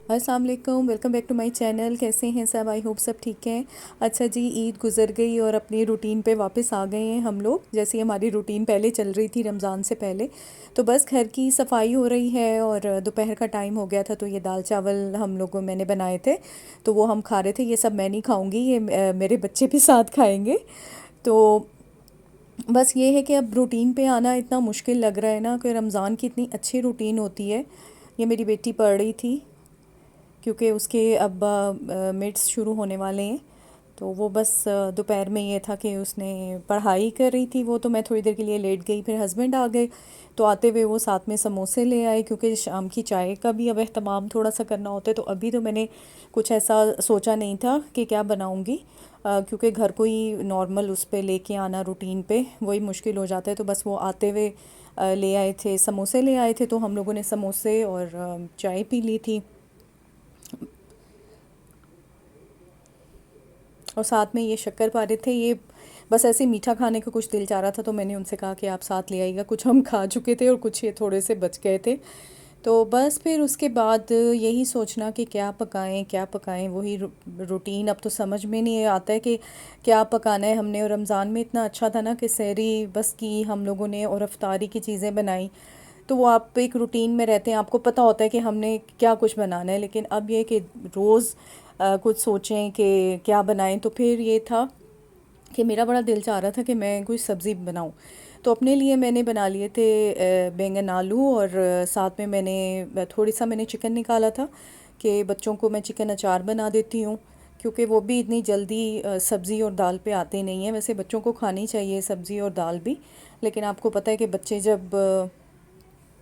अस्सलाम वालेकुम, welcome back to my channel. कैसे हैं सब? आई होप सब ठीक हैं। अच्छा जी, ईद गुज़र गई और अपनी रूटीन पे वापस आ गए हैं हम लोग, जैसी हमारी रूटीन पहले चल रही थी रमज़ान से पहले। तो बस घर की सफाई हो रही है और दोपहर का टाइम हो गया था, तो ये दाल चावल हम लोगों मैंने बनाए थे, तो वो हम खा रहे थे। ये सब मैं नहीं खाऊंगी, ये मेरे बच्चे भी साथ खाएंगे। तो बस ये है कि अब रूटीन पे आना इतना मुश्किल लग रहा है ना, कि रमज़ान की इतनी अच्छी रूटीन होती है। ये मेरी बेटी पढ़ रही थी, क्योंकि उसके अब मिड्स शुरू होने वाले हैं। तो वो बस दोपहर में ये था कि उसने पढ़ाई कर रही थी वो, तो मैं थोड़ी देर के लिए लेट गई। फिर हस्बैंड आ गए, तो आते हुए वो साथ में समोसे ले आए, क्योंकि शाम की चाय का भी अब एहतमाम थोड़ा सा करना होता है। तो अभी तो मैंने कुछ ऐसा सोचा नहीं था कि क्या बनाऊंगी, क्योंकि घर को ही नॉर्मल उस पे लेके आना रूटीन पे वही मुश्किल हो जाता है। तो बस वो आते हुए ले आए थे, समोसे ले आए थे, तो हम लोगों ने समोसे और चाय पी ली थी। और साथ में ये शक्कर-पारे थे। ये बस ऐसे ही मीठा खाने का कुछ दिल चाह रहा था, तो मैंने उनसे कहा कि आप साथ ले आइएगा। कुछ हम खा चुके थे और कुछ ये थोड़े से बच गए थे। तो बस फिर उसके बाद यही सोचना कि क्या पकाएं, वही रूटीन। अब तो समझ में नहीं आता है कि क्या पकाना है हमने। और रमज़ान में इतना अच्छा था ना कि सहरी बस की हम लोगों ने और अफ्तारी की चीज़ें बनाई। तो वो आप एक रूटीन में रहते हैं, आपको पता होता है कि हमने क्या कुछ बनाना है। लेकिन अब ये कि रोज़ कुछ सोचें कि क्या बनाएं, तो फिर ये था कि मेरा बड़ा दिल चाह रहा था कि मैं कोई सब्ज़ी बनाऊं। तो अपने लिए मैंने बना लिए थे बैंगन आलू, और साथ में मैंने थोड़ी सा मैंने चिकन निकाला था कि बच्चों को मैं चिकन अचार बना देती हूँ, क्योंकि वो भी इतनी जल्दी सब्ज़ी और दाल पे आते नहीं हैं। वैसे बच्चों को खानी चाहिए सब्ज़ी और दाल भी, लेकिन आपको पता है कि बच्चे जब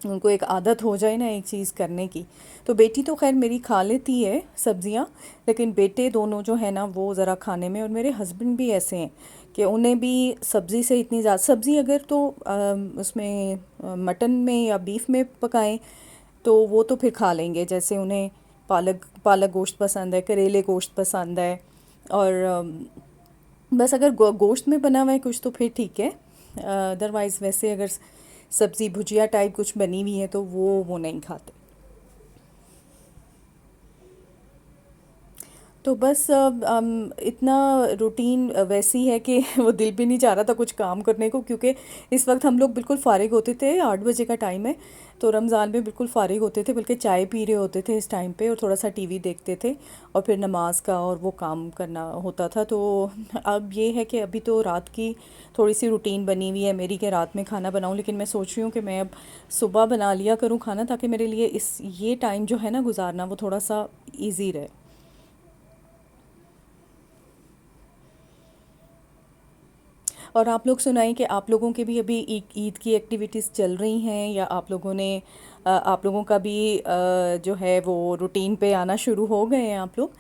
उनको एक आदत हो जाए ना एक चीज़ करने की। तो बेटी तो खैर मेरी खा लेती है सब्जियां, लेकिन बेटे दोनों जो है ना वो ज़रा खाने में। और मेरे हस्बैंड भी ऐसे हैं कि उन्हें भी सब्ज़ी से इतनी ज़्यादा सब्ज़ी अगर तो उसमें मटन में या बीफ में पकाएं तो वो तो फिर खा लेंगे। जैसे उन्हें पालक पालक गोश्त पसंद है, करेले गोश्त पसंद है। और बस अगर गोश्त में बना हुआ है कुछ तो फिर ठीक है। अदरवाइज़ वैसे अगर सब्ज़ी भुजिया टाइप कुछ बनी हुई है तो वो नहीं खाते। तो बस इतना रूटीन वैसी है कि वो दिल भी नहीं चाह रहा था कुछ काम करने को, क्योंकि इस वक्त हम लोग बिल्कुल फ़ारिग होते थे। 8 बजे का टाइम है, तो रमज़ान में बिल्कुल फ़ारिग होते थे, बल्कि चाय पी रहे होते थे इस टाइम पे, और थोड़ा सा टीवी देखते थे, और फिर नमाज का और वो काम करना होता था। तो अब ये है कि अभी तो रात की थोड़ी सी रूटीन बनी हुई है मेरी कि रात में खाना बनाऊं। लेकिन मैं सोच रही हूँ कि मैं अब सुबह बना लिया करूँ खाना, ताकि मेरे लिए इस ये टाइम जो है ना गुजारना वो थोड़ा सा ईजी रहे। और आप लोग सुनाएं कि आप लोगों के भी अभी ईद की एक्टिविटीज़ चल रही हैं, या आप लोगों ने आप लोगों का भी जो है वो रूटीन पे आना शुरू हो गए हैं आप लोग।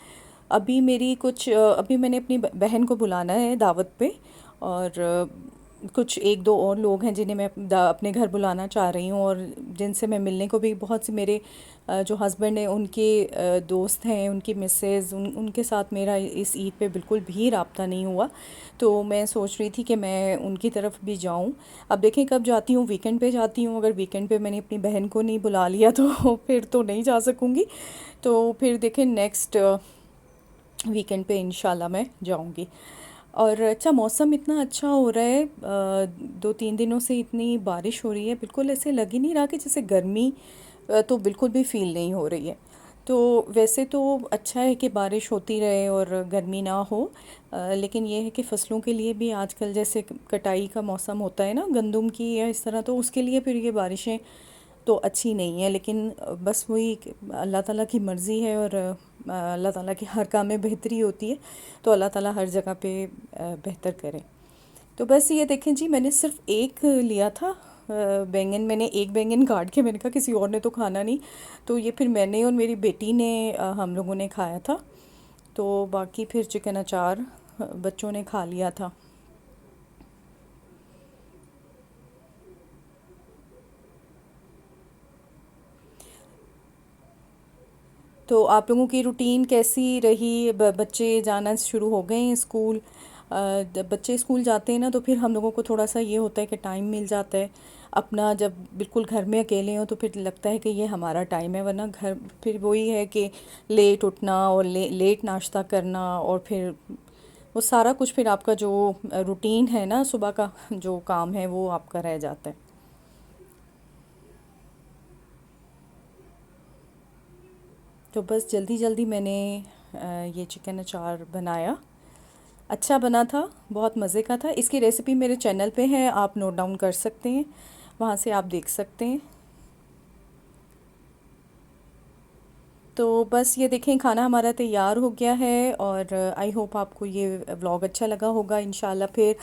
अभी मेरी कुछ अभी मैंने अपनी बहन को बुलाना है दावत पे। और कुछ एक दो और लोग हैं जिन्हें मैं अपने घर बुलाना चाह रही हूँ, और जिनसे मैं मिलने को भी बहुत सी मेरे जो हस्बैंड हैं उनके दोस्त हैं, उनकी मिसेज उनके साथ मेरा इस ईद पे बिल्कुल भी राब्ता नहीं हुआ। तो मैं सोच रही थी कि मैं उनकी तरफ भी जाऊं। अब देखें कब जाती हूँ, वीकेंड पे जाती हूँ। अगर वीकेंड पे मैंने अपनी बहन को नहीं बुला लिया तो फिर तो नहीं जा सकूँगी। तो फिर देखें नेक्स्ट वीकेंड पे इंशाल्लाह मैं जाऊंगी। और अच्छा, मौसम इतना अच्छा हो रहा है, 2-3 दिनों से इतनी बारिश हो रही है, बिल्कुल ऐसे लग ही नहीं रहा कि जैसे गर्मी तो बिल्कुल भी फील नहीं हो रही है। तो वैसे तो अच्छा है कि बारिश होती रहे और गर्मी ना हो। लेकिन ये है कि फसलों के लिए भी आजकल जैसे कटाई का मौसम होता है ना गंदम की या इस तरह, तो उसके लिए फिर ये बारिशें तो अच्छी नहीं है। लेकिन बस वही कि अल्लाह ताला की मर्ज़ी है, और अल्लाह ताला की हर काम में बेहतरी होती है। तो अल्लाह ताला हर जगह पे बेहतर करे। तो बस ये देखें जी, मैंने सिर्फ एक लिया था बैंगन। मैंने एक बैंगन काट के मैंने कहा किसी और ने तो खाना नहीं, तो ये फिर मैंने और मेरी बेटी ने हम लोगों ने खाया था। तो बाकी फिर चिकन अचार बच्चों ने खा लिया था। तो आप लोगों की रूटीन कैसी रही? बच्चे जाना शुरू हो गए हैं स्कूल? जब बच्चे स्कूल जाते हैं ना तो फिर हम लोगों को थोड़ा सा ये होता है कि टाइम मिल जाता है अपना। जब बिल्कुल घर में अकेले हो तो फिर लगता है कि ये हमारा टाइम है, वरना घर फिर वही है कि लेट उठना और लेट नाश्ता करना, और फिर वो सारा कुछ फिर आपका जो रूटीन है ना सुबह का जो काम है वो आपका रह जाता है। तो बस जल्दी जल्दी मैंने ये चिकन अचार बनाया। अच्छा बना था, बहुत मज़े का था। इसकी रेसिपी मेरे चैनल पे है, आप नोट डाउन कर सकते हैं, वहाँ से आप देख सकते हैं। तो बस ये देखें खाना हमारा तैयार हो गया है, और आई होप आपको ये व्लॉग अच्छा लगा होगा। इंशाल्लाह फिर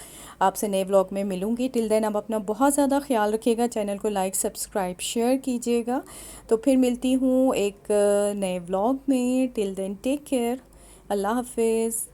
आपसे नए व्लॉग में मिलूँगी। टिल देन आप अपना बहुत ज़्यादा ख्याल रखिएगा, चैनल को लाइक सब्सक्राइब शेयर कीजिएगा। तो फिर मिलती हूँ एक नए व्लॉग में। Till then take care. अल्लाह हाफिज़।